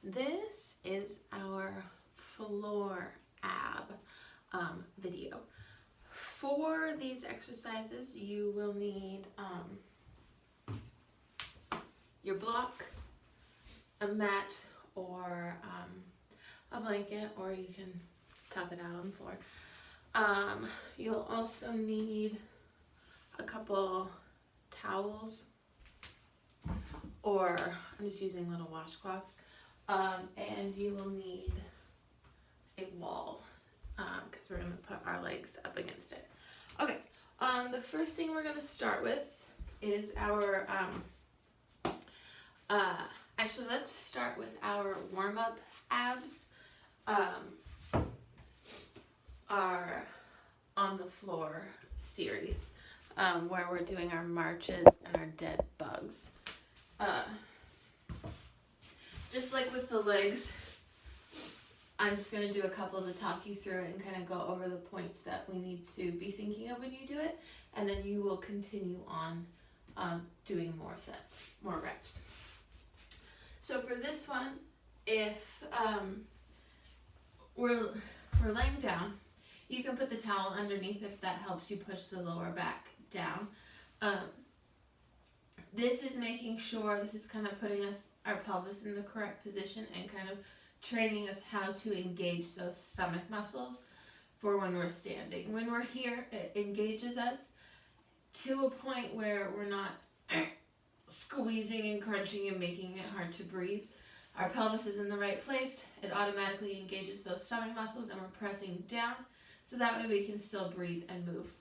This is our floor ab video. For these exercises, you will need your block, a mat, or a blanket, or you can top it out on the floor. You'll also need a couple towels, or I'm just using little washcloths, and you will need a wall because we're going to put our legs up against it. Okay, the first thing we're going to start with is our, actually let's start with our warm-up abs, our on the floor series, where we're doing our marches and our dead bugs. Just like with the legs, I'm just going to do a couple to talk you through it and kind of go over the points that we need to be thinking of when you do it, and then you will continue on doing more sets, more reps. So for this one, if we're laying down, you can put the towel underneath if that helps you push the lower back down. This is making sure, this is kind of putting our pelvis in the correct position and kind of training us how to engage those stomach muscles for when we're standing. When we're here, it engages us to a point where we're not squeezing and crunching and making it hard to breathe. Our pelvis is in the right place. It automatically engages those stomach muscles, and we're pressing down so that way we can still breathe and move.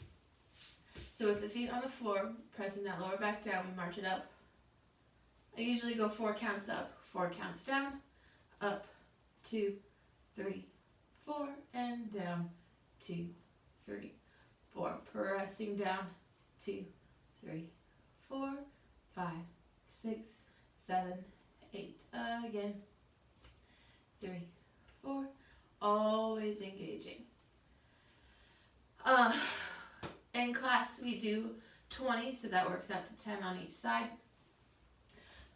So with the feet on the floor, pressing that lower back down, we march it up. I usually go 4 counts up, 4 counts down, up, 2, 3, 4, and down, 2, 3, 4. Pressing down, 2, 3, 4, 5, 6, 7, 8. Again, 3, 4. Always engaging. In class, we do 20, so that works out to 10 on each side.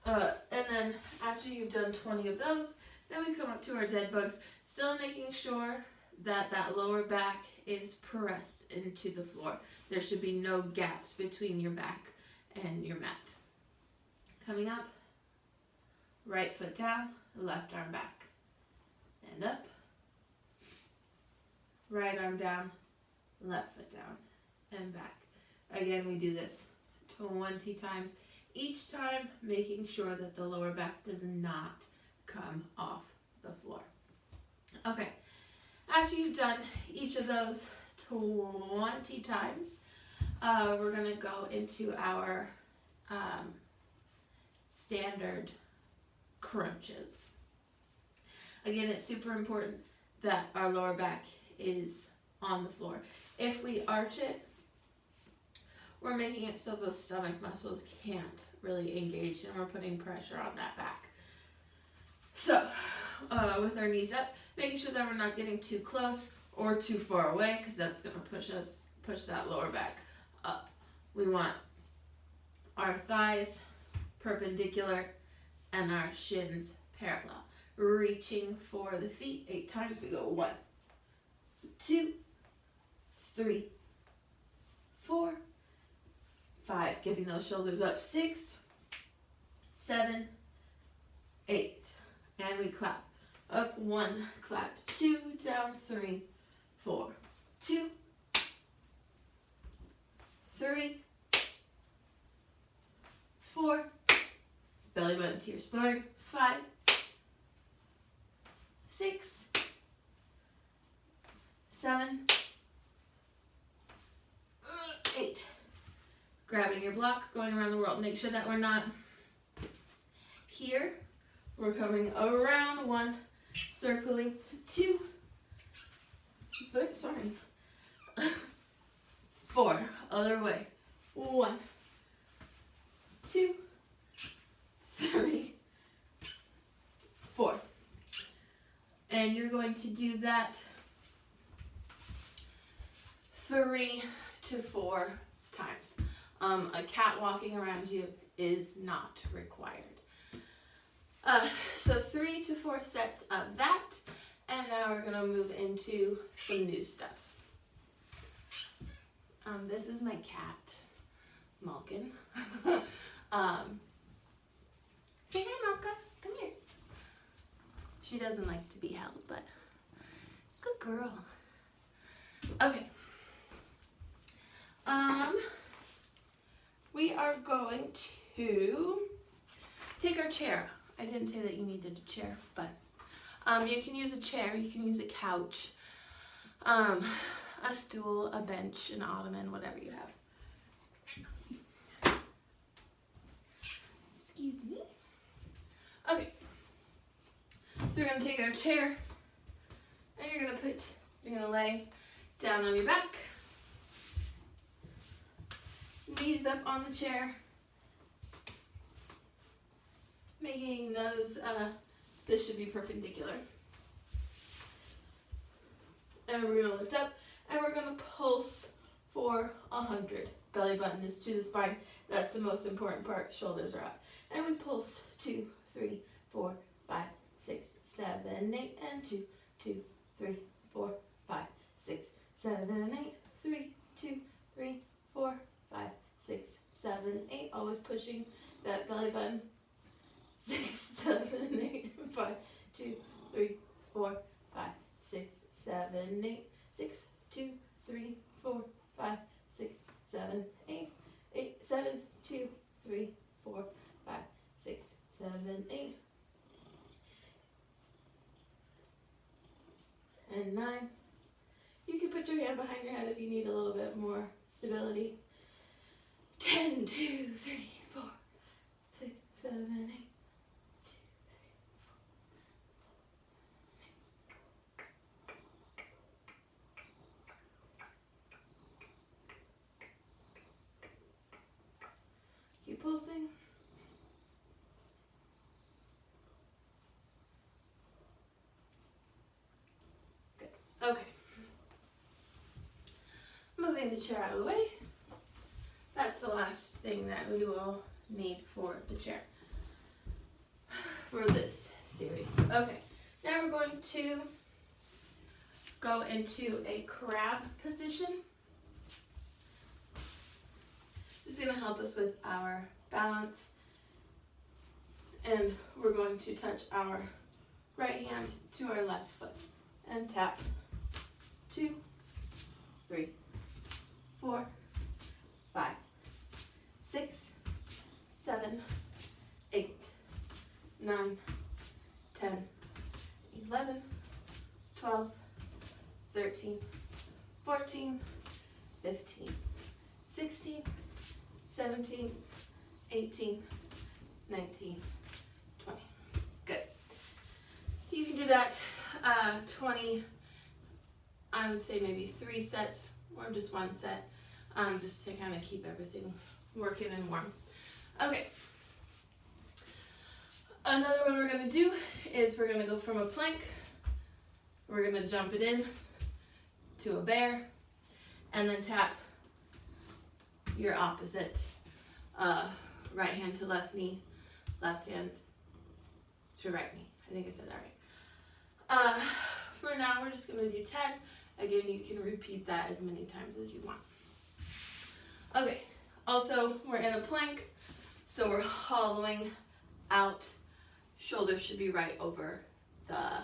And then after you've done 20 of those, then we come up to our dead bugs, still making sure that that lower back is pressed into the floor. There should be no gaps between your back and your mat. Coming up, right foot down, left arm back, and up. Right arm down, left foot down, and back. Again, we do this 20 times. Each time making sure that the lower back does not come off the floor. Okay, after you've done each of those 20 times, we're going to go into our standard crunches. Again, it's super important that our lower back is on the floor. If we arch it, we're making it so those stomach muscles can't really engage, and we're putting pressure on that back. So, with our knees up, making sure that we're not getting too close or too far away, because that's going to push that lower back up. We want our thighs perpendicular and our shins parallel. Reaching for the feet 8 times. We go 1, 2, 3, 4, 5. Getting those shoulders up. 6, 7, 8. And we clap. Up 1, clap 2, down 3, 4, 2, 3, 4. Belly button to your spine. 5, 6, 7, 8. Grabbing your block, going around the world. Make sure that we're not here. We're coming around. 1, circling. 2, 3, 4, other way. 1, 2, 3, 4. And you're going to do that 3 to 4 times. A cat walking around you is not required. So 3 to 4 sets of that. And now we're gonna move into some new stuff. This is my cat, Malkin. Say hi, Malka. Come here. She doesn't like to be held, but good girl. Okay. We are going to take our chair. I didn't say that you needed a chair, but you can use a chair, you can use a couch, a stool, a bench, an ottoman, whatever you have. Excuse me. Okay. So we're gonna take our chair and you're gonna lay down on your back, knees up on the chair, making those, this should be perpendicular. And we're gonna lift up and we're gonna pulse for 100. Belly button is to the spine. That's the most important part. Shoulders are up. And we pulse 2, 3, 4, 5, 6, 7, 8, and 2, 2, 3, 4, 5, 6, 7, 8, 3, 2, 3, 4, 5, 6, 7, 8. Always pushing that belly button. 6, 7, 8, 5, 2, 3, 4, 5, 6, 7, 8, 6, 2, 3, 4, 5, 6, 7, 8, 8, 7, 2, 3, 4, 5, 6, 7, 8, and 9. You can put your hand behind your head if you need a little bit more stability. 10, 2, 3, 4, 6, 7, 8. Keep pulsing. Good. Okay. Moving the chair out of the way. That's the last thing that we will need for the chair for this series. Okay. Now we're going to go into a crab position. This is going to help us with our balance, and we're going to touch our right hand to our left foot and tap 2, 3, 4, 5, 6, 7, 8, 9, 10, 11, 12, 13, 14, 15, 16, 17, 18, 19, 20. Good. You can do that 20, I would say maybe 3 sets or just 1 set, just to kind of keep everything working and warm. Okay. Another one we're going to do is we're going to go from a plank, we're going to jump it in to a bear, and then tap your opposite, right hand to left knee, left hand to right knee. I think I said that right. For now, we're just going to do 10. Again, you can repeat that as many times as you want. Okay, also, we're in a plank, so we're hollowing out. Shoulders should be right over the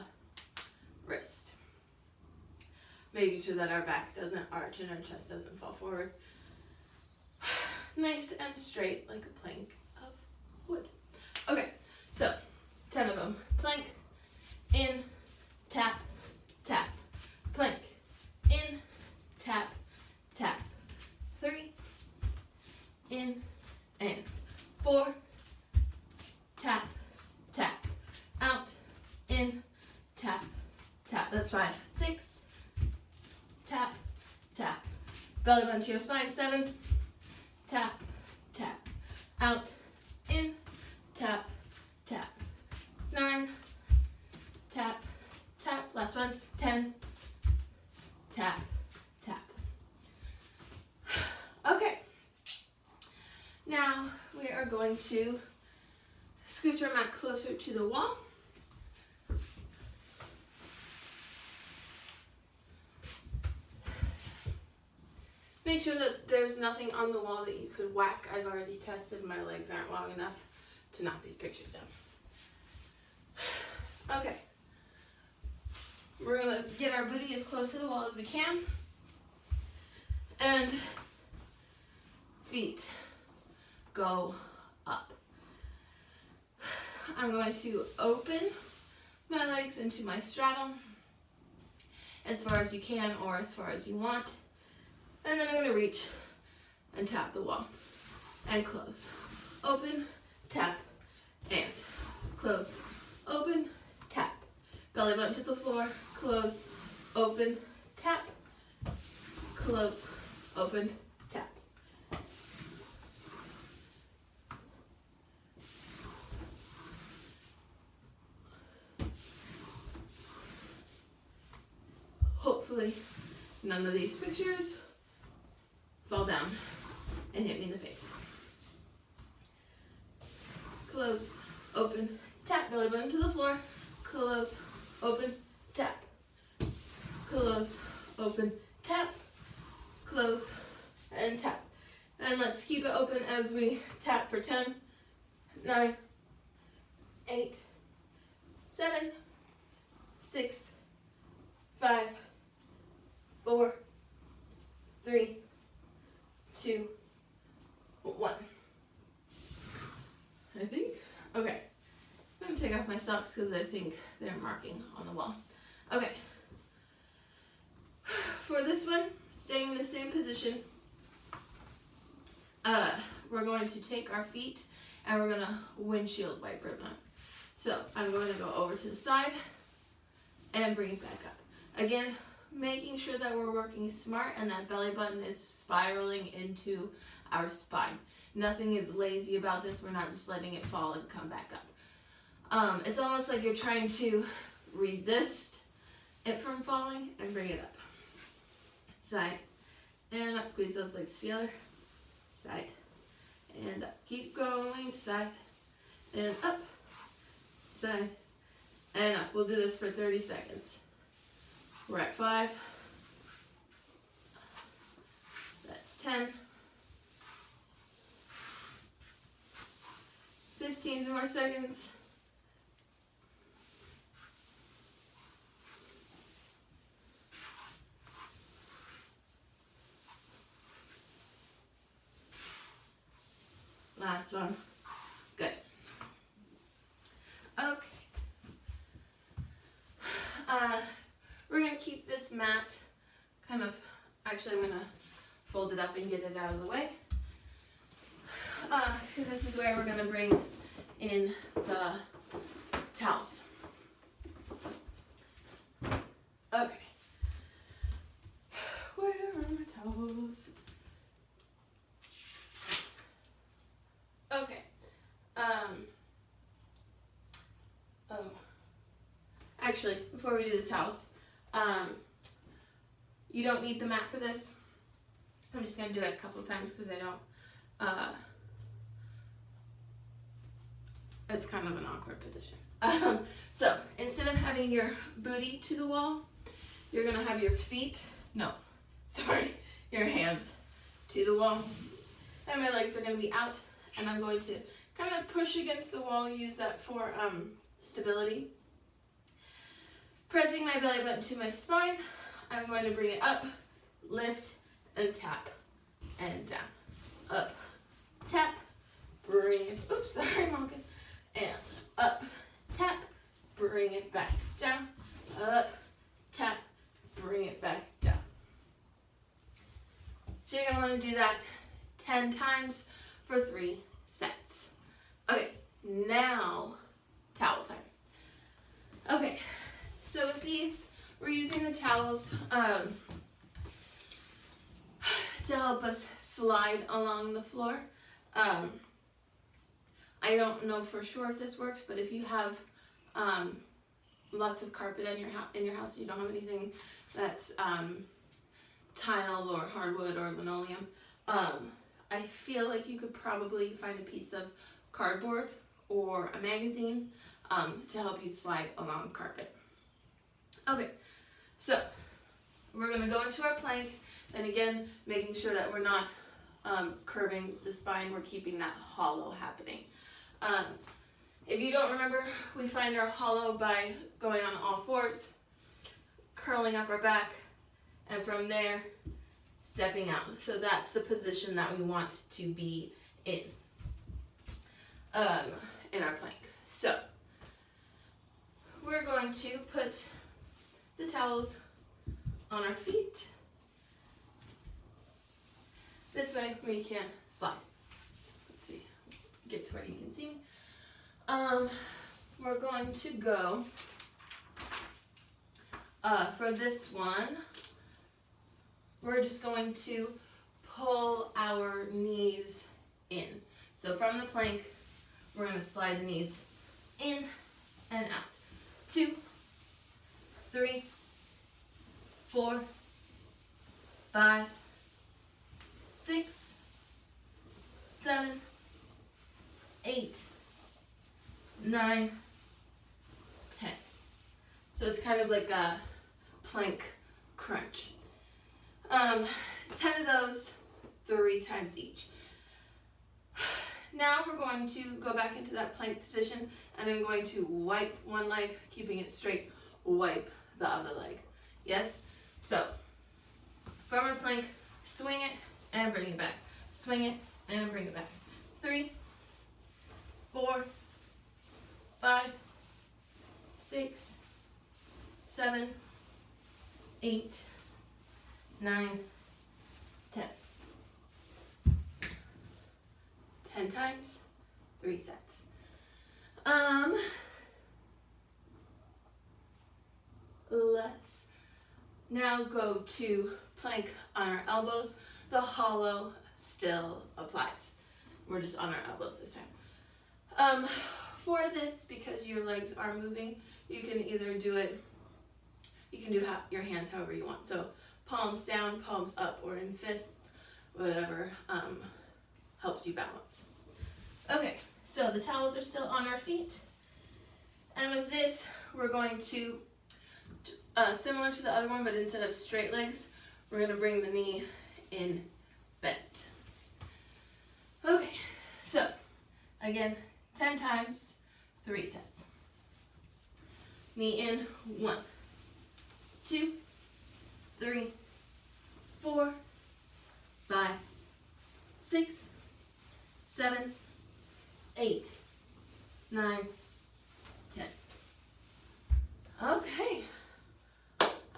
wrist. Making sure that our back doesn't arch and our chest doesn't fall forward. Nice and straight like a plank of wood. Okay, so 10 of them. Plank, in, tap, tap. Plank, in, tap, tap. 3, in, and 4, tap, tap. Out, in, tap, tap. That's 5. 6, tap, tap. Belly button to your spine. 7, tap, tap. Out, in, tap, tap. 9, tap, tap. Last one. 10, tap, tap. Okay. Now we are going to Scooch our mat closer to the wall. Make sure that there's nothing on the wall that you could whack. I've already tested, my legs aren't long enough to knock these pictures down. Okay. We're gonna get our booty as close to the wall as we can. And feet go up. I'm going to open my legs into my straddle as far as you can or as far as you want. And then I'm going to reach and tap the wall and close. Open, tap, and close. Open, tap. Belly button to the floor, close, open, tap, close, open, tap. Hopefully none of these pictures fall down and hit me in the face. Close, open, tap, belly button to the floor, close, open, tap, close, open, tap, close, and tap. And let's keep it open as we tap for 10, 9, 8, 7, 6, 5, 4, 3, 2, 1. I think. Okay. I'm going to take off my socks because I think they're marking on the wall. Okay. For this one, staying in the same position, we're going to take our feet and we're going to windshield wiper them. So I'm going to go over to the side and bring it back up. Again, making sure that we're working smart and that belly button is spiraling into our spine. Nothing is lazy about this. We're not just letting it fall and come back up. It's almost like you're trying to resist it from falling and bring it up. Side and up. Squeeze those legs together. Side and up. Keep going. Side and up. Side and up. We'll do this for 30 seconds. We're at 5. That's 10. 15 more seconds. Last one. Good. Okay. We're going to keep this mat kind of, actually I'm going to fold it up and get it out of the way. Because this is where we're going to bring in the towels. Okay. Where are my towels? Okay. Actually, before we do the towels, you don't need the mat for this. I'm just going to do it a couple times because I don't, it's kind of an awkward position. So, instead of having your booty to the wall, you're going to have your your hands to the wall. And my legs are going to be out, and I'm going to kind of push against the wall, use that for stability. Pressing my belly button to my spine, I'm going to bring it up, lift, and tap, and down. Up, tap, bring it, oops, sorry, Malkin. And up, tap, bring it back down. Up, tap, bring it back down. So you're going to want to do that 10 times for 3 sets. Okay, now towel time. Okay, so with these, we're using the towels to help us slide along the floor. I don't know for sure if this works, but if you have lots of carpet in your house, you don't have anything that's tile or hardwood or linoleum, I feel like you could probably find a piece of cardboard or a magazine to help you slide along carpet. Okay, so we're going to go into our plank, and again, making sure that we're not curving the spine, we're keeping that hollow happening. If you don't remember, we find our hollow by going on all fours, curling up our back, and from there, stepping out. So that's the position that we want to be in our plank. So we're going to put the towels on our feet. This way we can slide. Let's see, get to where you can see me. We're going to go, for this one, we're just going to pull our knees in. So from the plank, we're going to slide the knees in and out. 2, 3, 4, 5, 6, 7, 8, 9, 10. So it's kind of like a plank crunch. 10 of those, 3 times each. Now we're going to go back into that plank position, and I'm going to wipe one leg, keeping it straight, wipe the other leg. Yes? So, from our plank, swing it and bring it back. Swing it and bring it back. 3, 4, 5, 6, 7, 8, 9, 10. 10 times, 3 sets. Let's now go to plank on our elbows. The hollow still applies. We're just on our elbows this time. For this, because your legs are moving, you can either do it, you can do your hands however you want. So palms down, palms up, or in fists, whatever helps you balance. Okay, so the towels are still on our feet. And with this, we're going to, similar to the other one, but instead of straight legs, we're going to bring the knee in bent. Okay, so again, 10 times, 3 sets. Knee in, 1, 2, 3, 4, 5, 6, 7, 8, 9, 10. Okay.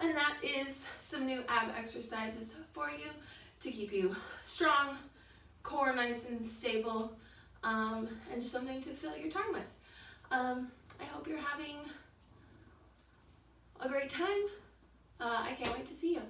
And that is some new ab exercises for you to keep you strong, core nice and stable, and just something to fill your time with. I hope you're having a great time. I can't wait to see you.